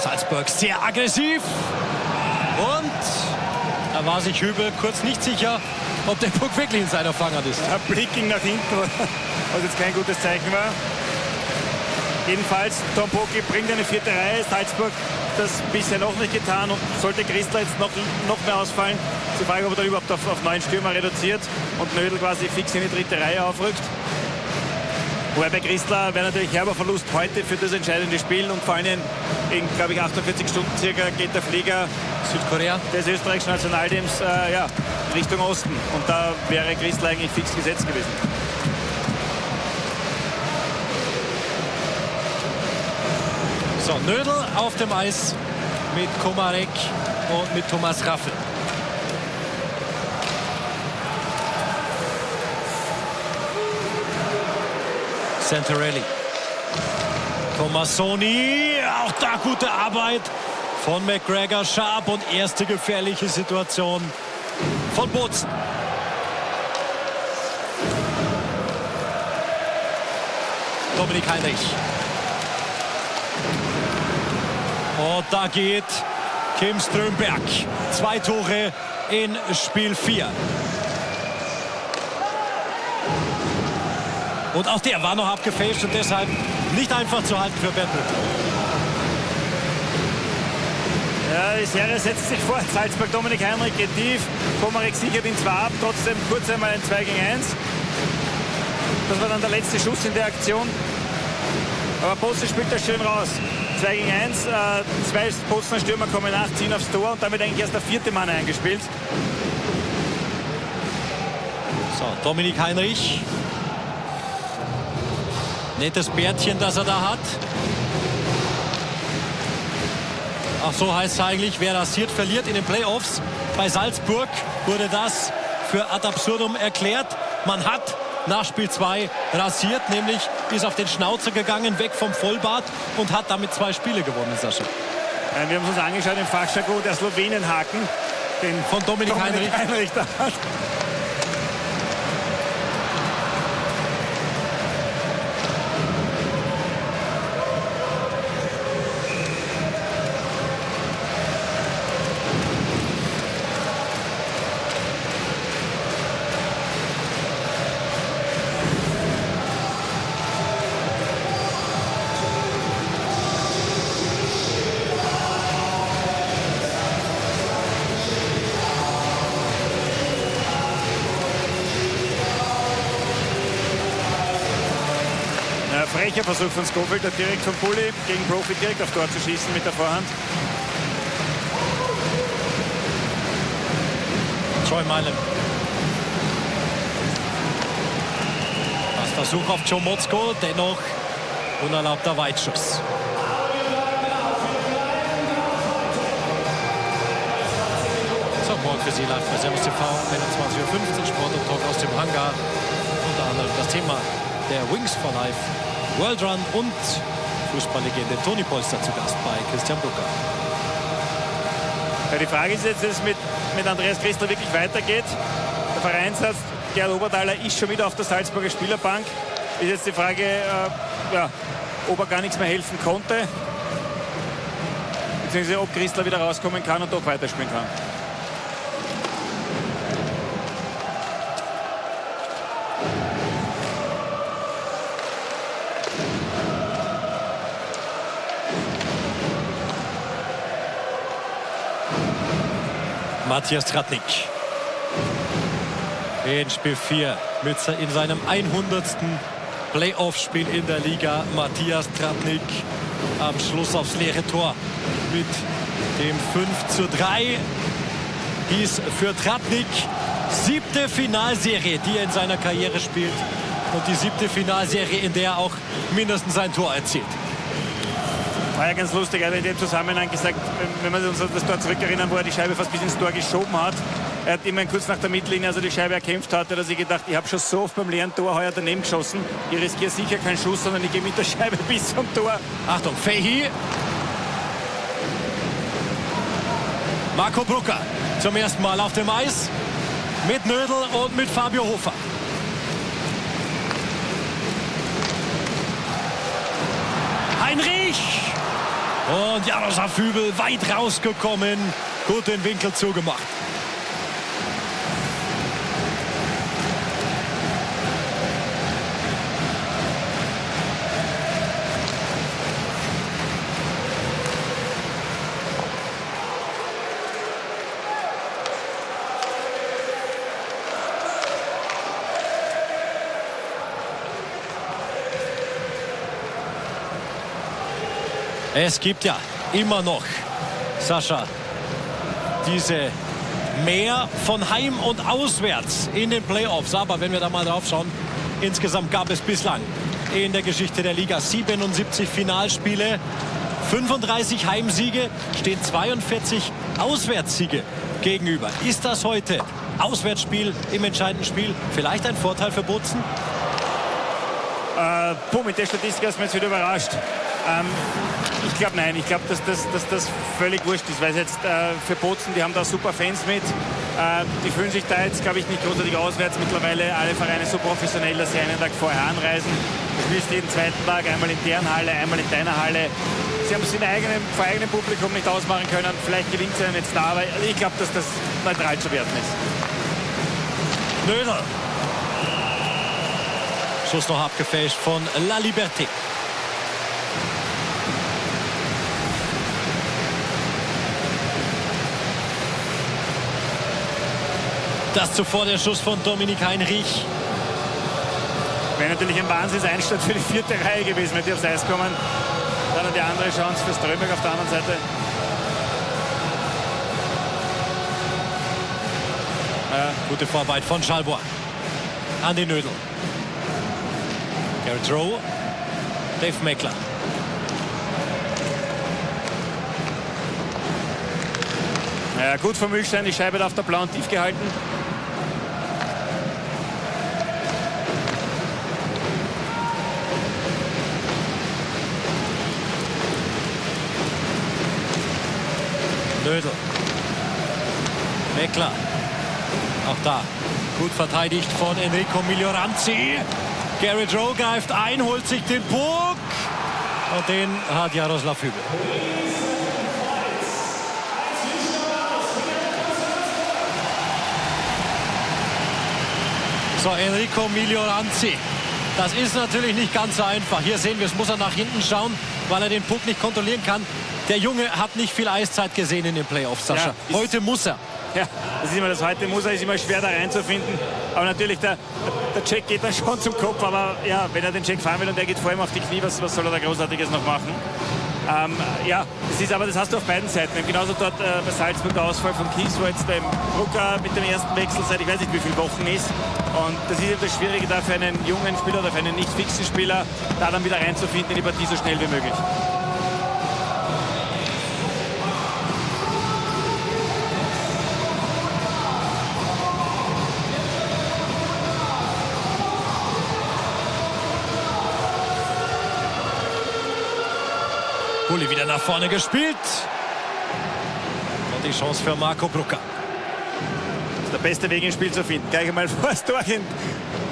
Salzburg sehr aggressiv. Und da war sich Hübel kurz nicht sicher, ob der Puck wirklich in seiner Fanghand ist. Ja, Blick ging nach hinten, was jetzt kein gutes Zeichen war. Jedenfalls, Tom Pocki bringt eine vierte Reihe. Salzburg das bisher noch nicht getan. Und sollte Christler jetzt noch mehr ausfallen, ist die Frage, ob er da überhaupt auf 9 Stürmer reduziert und Nödel quasi fix in die dritte Reihe aufrückt. Wobei bei Christler wäre natürlich herber Verlust heute für das entscheidende Spiel. Und vor allem in, glaube ich, 48 Stunden circa geht der Flieger Südkorea des österreichischen Nationalteams Richtung Osten. Und da wäre Christler eigentlich fix gesetzt gewesen. So, Nödel auf dem Eis mit Komarek und mit Thomas Raffel. Santarelli. Tomassoni. Auch da gute Arbeit von McGregor. Sharp und erste gefährliche Situation von Bozen. Dominik Heinrich. Und da geht Kim Strömberg. 2 Tore in Spiel 4. Und auch der war noch abgefälscht und deshalb nicht einfach zu halten für Bendel. Ja, die Serie setzt sich fort. Salzburg, Dominik Heinrich geht tief. Komarek sichert ihn zwar ab, trotzdem kurz einmal ein 2 gegen 1. Das war dann der letzte Schuss in der Aktion. Aber Bozen spielt das schön raus. 2 gegen 1. 2 Bozener Stürmer kommen nach, ziehen aufs Tor und damit eigentlich erst der 4. Mann eingespielt. So, Dominik Heinrich. Nettes Bärtchen, das er da hat. Ach, so heißt es eigentlich, wer rasiert, verliert in den Playoffs. Bei Salzburg wurde das für ad absurdum erklärt. Man hat nach Spiel 2 rasiert, nämlich ist auf den Schnauzer gegangen, weg vom Vollbart und hat damit 2 Spiele gewonnen, Sascha. Wir haben uns angeschaut im Fachjargon, der Slowenenhaken, den von Dominik Heinrich da hat. Frecher Versuch von Schofield, direkt vom Bulli gegen Profi direkt auf Tor zu schießen mit der Vorhand. Troy Milan. Das Versuch auf Joe Motzko, dennoch unerlaubter Weitschuss. So, morgen für Sie live bei Servus TV, 21:15 Uhr, Sport und Talk aus dem Hangar. Unter anderem das Thema der Wings for Life World Run und Fußballlegende Toni Polster zu Gast bei Christian Brucker. Ja, die Frage ist jetzt, dass es mit Andreas Christler wirklich weitergeht. Der Vereinsarzt Gerd Oberthaler ist schon wieder auf der Salzburger Spielerbank. Ist jetzt die Frage, ob er gar nichts mehr helfen konnte. Beziehungsweise ob Christler wieder rauskommen kann und doch weiterspielen kann. Matthias Tratnik in Spiel 4 in seinem 100. Playoff-Spiel in der Liga. Matthias Tratnik am Schluss aufs leere Tor mit dem 5:3. Dies für Tratnik 7. Finalserie, die er in seiner Karriere spielt. Und die 7. Finalserie, in der er auch mindestens ein Tor erzielt. War ja ganz lustig, er hat in dem Zusammenhang gesagt, wenn wir uns an das Tor zurückerinnern, wo er die Scheibe fast bis ins Tor geschoben hat. Er hat immer kurz nach der Mittellinie, als er die Scheibe erkämpft hatte, dass ich gedacht, ich habe schon so oft beim leeren Tor heuer daneben geschossen. Ich riskiere sicher keinen Schuss, sondern ich gehe mit der Scheibe bis zum Tor. Achtung, Fahey. Marco Brucker zum ersten Mal auf dem Eis mit Nödel und mit Fabio Hofer. Heinrich Und Jaroslav Hübel weit rausgekommen. Gut den Winkel zugemacht. Es gibt ja immer noch, Sascha, diese mehr von Heim und Auswärts in den Playoffs. Aber wenn wir da mal drauf schauen, insgesamt gab es bislang in der Geschichte der Liga 77 Finalspiele, 35 Heimsiege, stehen 42 Auswärtssiege gegenüber. Ist das heute Auswärtsspiel im entscheidenden Spiel vielleicht ein Vorteil für Bozen? Mit der Statistik hast du mich jetzt wieder überrascht. Ich glaube, nein. Ich glaube, dass das völlig wurscht ist, weil jetzt für Bozen, die haben da super Fans mit. Die fühlen sich da jetzt, glaube ich, nicht großartig auswärts. Mittlerweile alle Vereine so professionell, dass sie einen Tag vorher anreisen. Du spielst jeden zweiten Tag, einmal in deren Halle, einmal in deiner Halle. Sie haben es vor eigenem Publikum nicht ausmachen können. Vielleicht gelingt es ihnen jetzt da, aber ich glaube, dass das neutral zu werten ist. Nödel. Schuss noch abgefälscht von La Liberté. Das zuvor der Schuss von Dominik Heinrich. Wäre natürlich ein Wahnsinnseinstand für die vierte Reihe gewesen, wenn die aufs Eis kommen. Dann die andere Chance für Strömberg auf der anderen Seite. Gute Vorarbeit von Schalbohr. An den Nödel. Garrett Rowe. Dave Meckler. Ja, gut vom Mühlstein, die Scheibe auf der blauen tief gehalten. Nödel. Meckler. Auch da gut verteidigt von Enrico Miglioranzi. Garrett Rowe greift ein, holt sich den Puck. Und den hat Jaroslav Hübel. So, Enrico Miglioranzi. Das ist natürlich nicht ganz so einfach. Hier sehen wir, es muss er nach hinten schauen, weil er den Puck nicht kontrollieren kann. Der Junge hat nicht viel Eiszeit gesehen in den Playoffs, Sascha. Ja, heute muss er. Ja, das ist immer das. Heute muss er, ist immer schwer da reinzufinden. Aber natürlich, der Check geht dann schon zum Kopf. Aber ja, wenn er den Check fahren will und der geht vor ihm auf die Knie, was soll er da Großartiges noch machen? Ja, das hast du auf beiden Seiten. Genauso dort bei Salzburg der Ausfall von Kies, wo jetzt der Brucker mit dem ersten Wechsel seit ich weiß nicht wie viele Wochen ist. Und das ist eben das Schwierige da für einen jungen Spieler oder für einen nicht fixen Spieler, da dann wieder reinzufinden in die Partie so schnell wie möglich. Bulli wieder nach vorne gespielt. Und die Chance für Marco Brucker. Das ist der beste Weg, ein Spiel zu finden. Gleich einmal vor das Tor hin,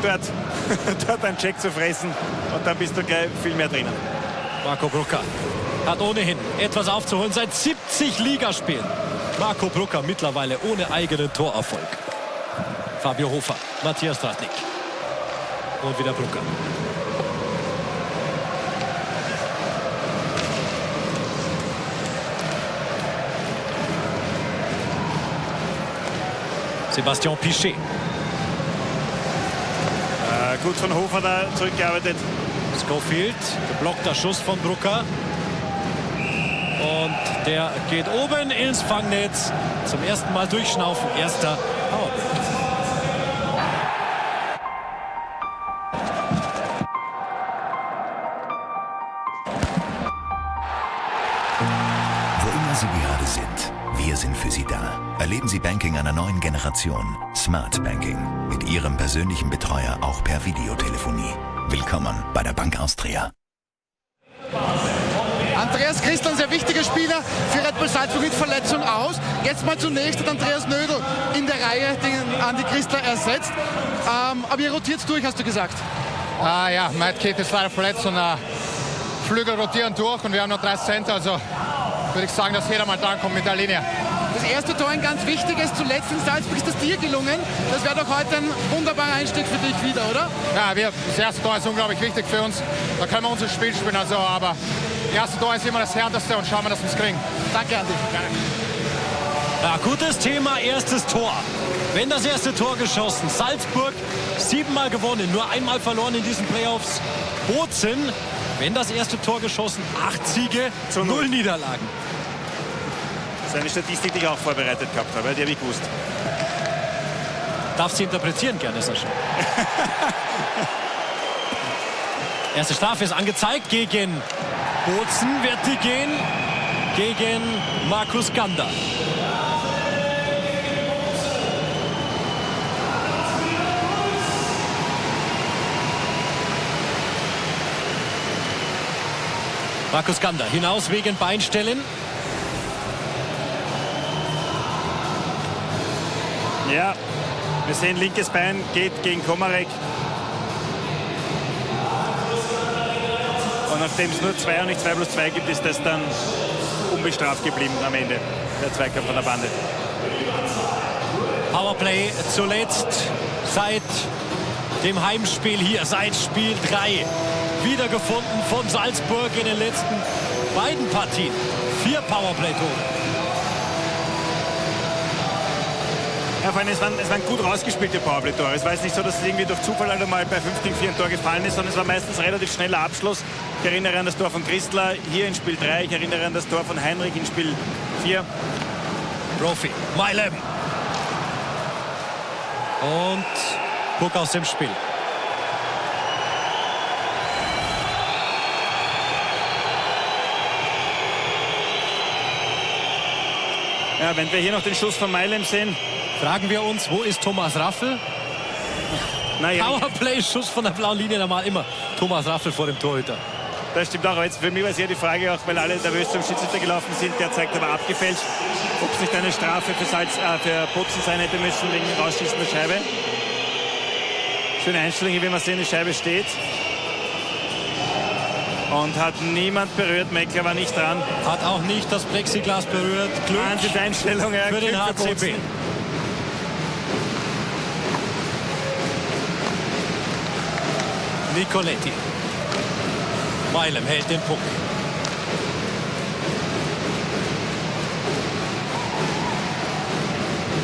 dort einen Check zu fressen. Und dann bist du gleich viel mehr drinnen. Marco Brucker hat ohnehin etwas aufzuholen seit 70 Ligaspielen. Marco Brucker mittlerweile ohne eigenen Torerfolg. Fabio Hofer, Matthias Tratnik. Und wieder Brucker. Sebastian Pichet. Gut von Hofer da zurückgearbeitet. Schofield, geblockter Schuss von Brucker. Und der geht oben ins Fangnetz. Zum ersten Mal durchschnaufen. Erster Powerplay. Wo immer Sie gerade sind, wir sind für Sie da. Erleben Sie Banking einer neuen Generation. Smart Banking. Mit Ihrem persönlichen Betreuer auch per Videotelefonie. Willkommen bei der Bank Austria. Andreas Christel, ein sehr wichtiger Spieler für Red Bull Salzburg mit Verletzung aus. Jetzt mal zunächst hat Andreas Nödel in der Reihe den Andi Christler ersetzt. Aber ihr rotiert durch, hast du gesagt. Ja, Matt Keith ist leider verletzt und Flügel rotieren durch und wir haben noch 3 Center, also würde ich sagen, dass jeder mal drankommt mit der Linie. Das erste Tor ein ganz wichtiges, zuletzt in Salzburg ist das dir gelungen. Das wäre doch heute ein wunderbarer Einstieg für dich wieder, oder? Ja, das erste Tor ist unglaublich wichtig für uns. Da können wir unser Spiel spielen, also, aber das erste Tor ist immer das härteste und schauen wir, dass wir es kriegen. Danke, Andi. Gerne. Ja, gutes Thema, erstes Tor. Wenn das erste Tor geschossen, Salzburg 7-mal gewonnen, nur einmal verloren in diesen Playoffs. Bozen, wenn das erste Tor geschossen, 8 Siege, 0 Niederlagen. Das ist eine Statistik, die ich auch vorbereitet gehabt habe, die habe ich gewusst. Darf sie interpretieren gerne, Sascha. Erste Strafe ist angezeigt gegen Bozen, wird die gehen gegen Markus Gander. Markus Gander hinaus wegen Beinstellen. Ja, wir sehen, linkes Bein geht gegen Komarek. Und nachdem es nur 2 und nicht 2+2 gibt, ist das dann unbestraft geblieben am Ende. Der Zweikampf von der Bande. Powerplay zuletzt seit dem Heimspiel hier, seit Spiel 3. Wiedergefunden von Salzburg in den letzten beiden Partien. 4 Powerplay-Tore. Ja, vor allem, es waren gut rausgespielte Powerplay-Tore. Es war jetzt nicht so, dass es irgendwie durch Zufall einmal bei 5-4 ein Tor gefallen ist, sondern es war meistens relativ schneller Abschluss. Ich erinnere an das Tor von Christler hier in Spiel 3. Ich erinnere an das Tor von Heinrich in Spiel 4. Profi, Mailem. Und Puck aus dem Spiel. Ja, wenn wir hier noch den Schuss von Mailem sehen. Fragen wir uns, wo ist Thomas Raffel? Naja, Powerplay-Schuss von der blauen Linie, normal immer Thomas Raffel vor dem Torhüter. Das stimmt auch. Aber jetzt für mich war es ja die Frage, auch weil alle nervös zum Schiedsrichter gelaufen sind. Der zeigt aber abgefälscht, ob es nicht eine Strafe für Bozen sein hätte müssen wegen Rausschießen der Scheibe. Schöne Einstellung, wie man sehen, die Scheibe steht. Und hat niemand berührt. Meckler war nicht dran. Hat auch nicht das Plexiglas berührt. Glück Einstellung, ja, für den HCB. Nicoletti. Mailem hält den Puck.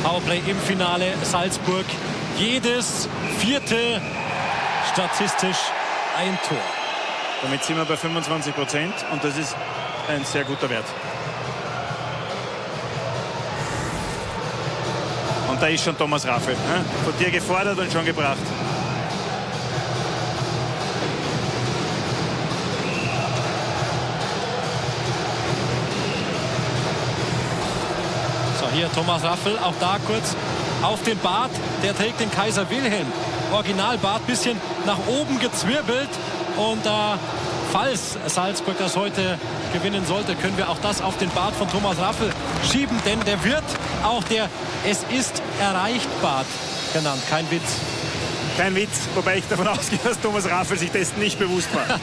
Powerplay im Finale Salzburg. Jedes 4. statistisch ein Tor. Damit sind wir bei 25% und das ist ein sehr guter Wert. Und da ist schon Thomas Raffel. Von dir gefordert und schon gebracht. So, hier Thomas Raffel, auch da kurz auf den Bart. Der trägt den Kaiser Wilhelm. Originalbart, bisschen nach oben gezwirbelt. Und falls Salzburg das heute gewinnen sollte, können wir auch das auf den Bart von Thomas Raffel schieben. Denn der wird auch der Es ist erreicht Bart genannt. Kein Witz. Kein Witz, wobei ich davon ausgehe, dass Thomas Raffel sich dessen nicht bewusst war.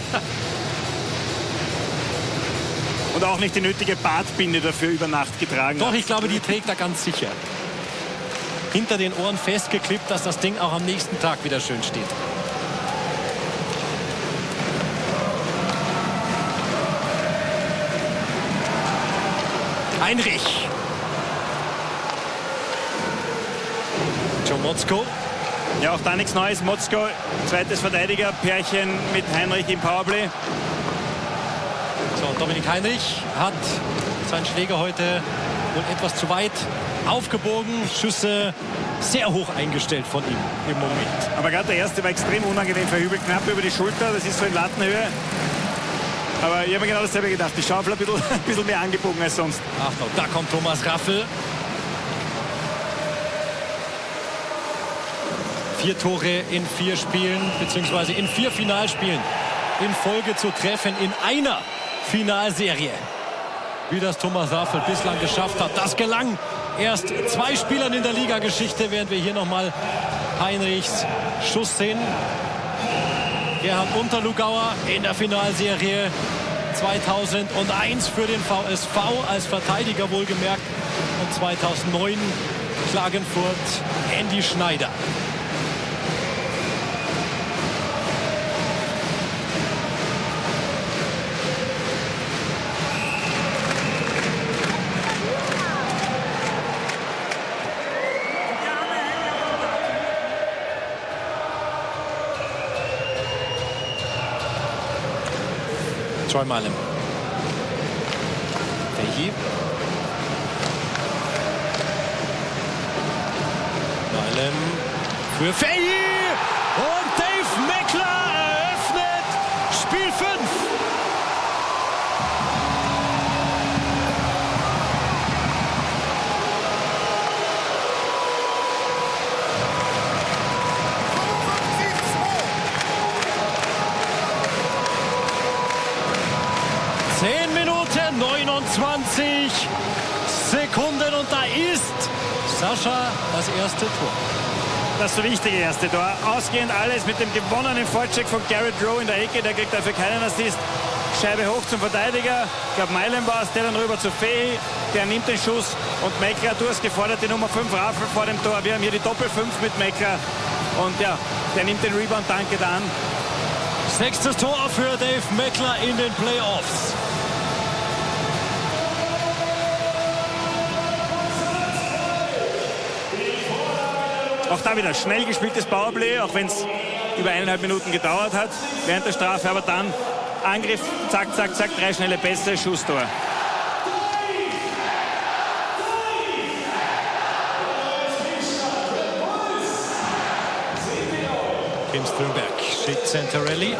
Und auch nicht die nötige Bartbinde dafür über Nacht getragen Doch, hat. ich glaube, die trägt er ganz sicher. Hinter den Ohren festgeklippt, dass das Ding auch am nächsten Tag wieder schön steht. Heinrich. Joe Motzko. Ja, auch da nichts Neues. Motzko, zweites Verteidigerpärchen mit Heinrich im Powerplay. So, Dominik Heinrich hat seinen Schläger heute wohl etwas zu weit aufgebogen. Schüsse sehr hoch eingestellt von ihm im Moment. Aber gerade der erste war extrem unangenehm verhübelt, knapp über die Schulter. Das ist so in Lattenhöhe. Aber ich habe mir genau dasselbe gedacht. Die Schaufel ein bisschen mehr angebogen als sonst. Achtung, da kommt Thomas Raffel. 4 Tore in 4 Spielen, beziehungsweise in 4 Finalspielen in Folge zu treffen in einer Finalserie. Wie das Thomas Raffel bislang geschafft hat. Das gelang erst 2 Spielern in der Ligageschichte, während wir hier nochmal Heinrichs Schuss sehen. Gerhard Unterlugauer in der Finalserie 2001 für den VSV als Verteidiger wohlgemerkt und 2009 Klagenfurt Andy Schneider. Troy Malem. Fähi. Malem für Fähi. Und Dave Meckler eröffnet Spiel 5. Minuten 29 Sekunden und da ist Sascha das erste Tor. Das so wichtige erste Tor. Ausgehend alles mit dem gewonnenen Vorcheck von Garrett Rowe in der Ecke. Der kriegt dafür keinen Assist. Scheibe hoch zum Verteidiger. Ich glaube, Meilen war es, der dann rüber zu Fähi. Der nimmt den Schuss und Meckler, du hast gefordert, die Nummer 5 Raffel vor dem Tor. Wir haben hier die Doppel-5 mit Meckler. Und ja, der nimmt den Rebound, danke dann. 6. Tor für Dave Meckler in den Playoffs. Auch da wieder schnell gespieltes Powerplay, auch wenn es über 1,5 Minuten gedauert hat während der Strafe. Aber dann Angriff, zack, zack, zack, 3 schnelle Pässe, Schusstor. Kim Strömberg schickt Santarelli.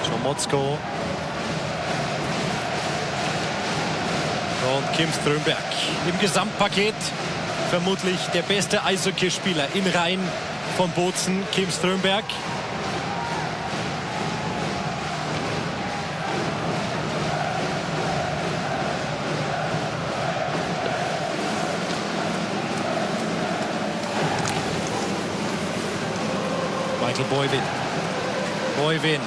Chomotsko. Und Kim Strömberg im Gesamtpaket vermutlich der beste Eishockeyspieler in Reihen von Bozen, Kim Strömberg. Michael Boivin.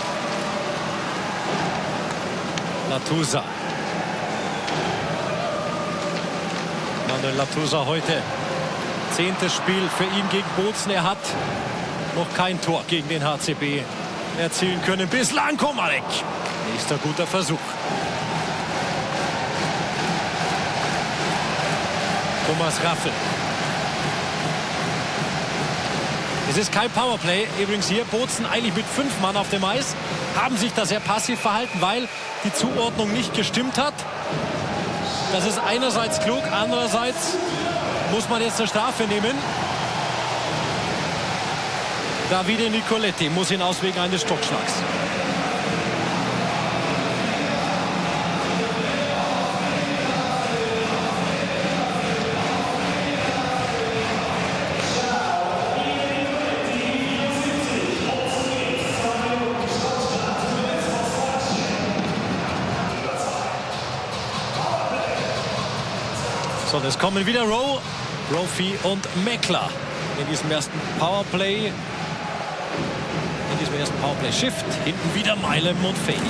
Latusa. Manuel Latusa heute 10. Spiel für ihn gegen Bozen. Er hat noch kein Tor gegen den HCB erzielen können. Bislang Komarek. Nächster guter Versuch. Thomas Raffel. Es ist kein Powerplay. Übrigens hier Bozen eigentlich mit 5 Mann auf dem Eis. Haben sich da sehr passiv verhalten, weil die Zuordnung nicht gestimmt hat. Das ist einerseits klug, andererseits muss man jetzt eine Strafe nehmen. Davide Nicoletti muss ihn aus wegen eines Stockschlags. So, es kommen wieder Rowe, Brophy und Meckler in diesem ersten Powerplay. In diesem ersten Powerplay-Shift. Hinten wieder Meilem und Fähi.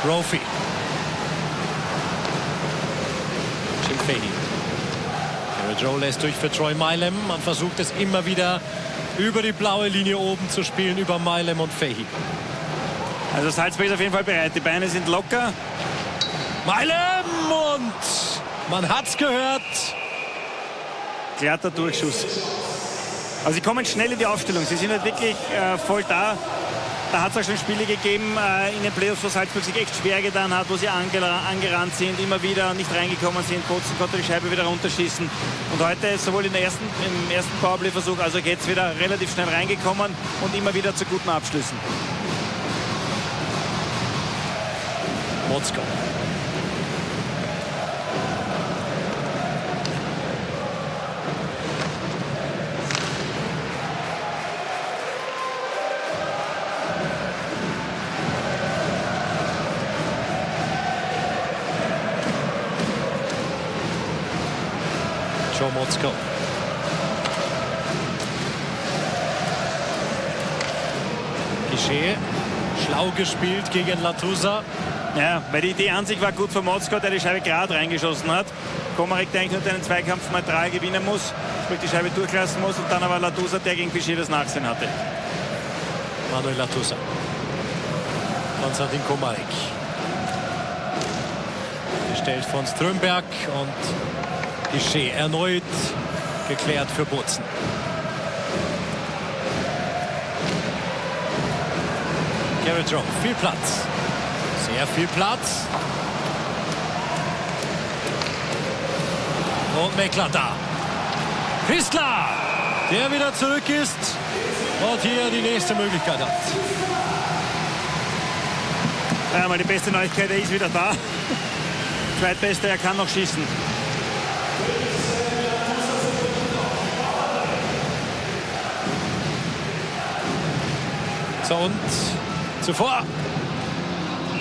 Brophy. Jim Fähi. Garrett Rowe lässt durch für Troy Meilem. Man versucht es immer wieder über die blaue Linie oben zu spielen, über Meilem und Fähi. Also Salzburg ist auf jeden Fall bereit. Die Beine sind locker. Meilem und man hat's gehört. Glatter Durchschuss. Also sie kommen schnell in die Aufstellung. Sie sind halt wirklich voll da. Da hat es auch schon Spiele gegeben in den Playoffs, wo Salzburg sich echt schwer getan hat, wo sie angerannt sind, immer wieder nicht reingekommen sind. Bozen konnte die Scheibe wieder runterschießen. Und heute sowohl im ersten Powerplay-Versuch, also jetzt wieder relativ schnell reingekommen und immer wieder zu guten Abschlüssen. Motzko. Motzko. Guichet, schlau gespielt gegen Latusa. Ja, weil die Idee an sich war gut von Motzko, der die Scheibe gerade reingeschossen hat. Komarek, der eigentlich nur den Zweikampf neutral gewinnen muss, sprich die Scheibe durchlassen muss, und dann aber Latusa, der gegen Guichet das Nachsehen hatte. Manuel Latusa. Konstantin Komarek. Gestellt von Strömberg und Guichet erneut geklärt für Bozen. Garrett Rowe, viel Platz. Sehr viel Platz. Und Meckler da. Christler, der wieder zurück ist und hier die nächste Möglichkeit hat. Ja, mal die beste Neuigkeit, er ist wieder da. Zweitbester, er kann noch schießen. So, und zuvor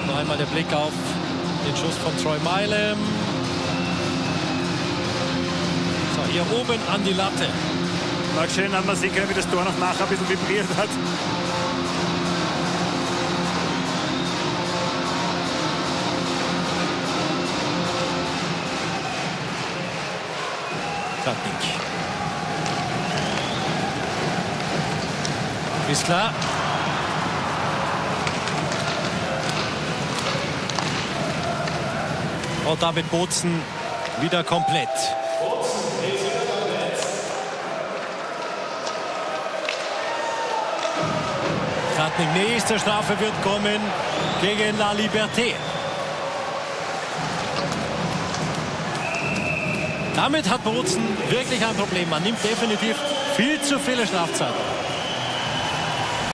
noch einmal der Blick auf den Schuss von Troy Milem. So, hier oben an die Latte. Mal schön, hat man sehen können, wie das Tor noch nachher ein bisschen vibriert hat. Tratnik. Ist klar. Und damit Bozen wieder komplett. Tratnik, nächste Strafe wird kommen gegen La Liberté. Damit hat Bozen wirklich ein Problem. Man nimmt definitiv viel zu viele Strafzeiten.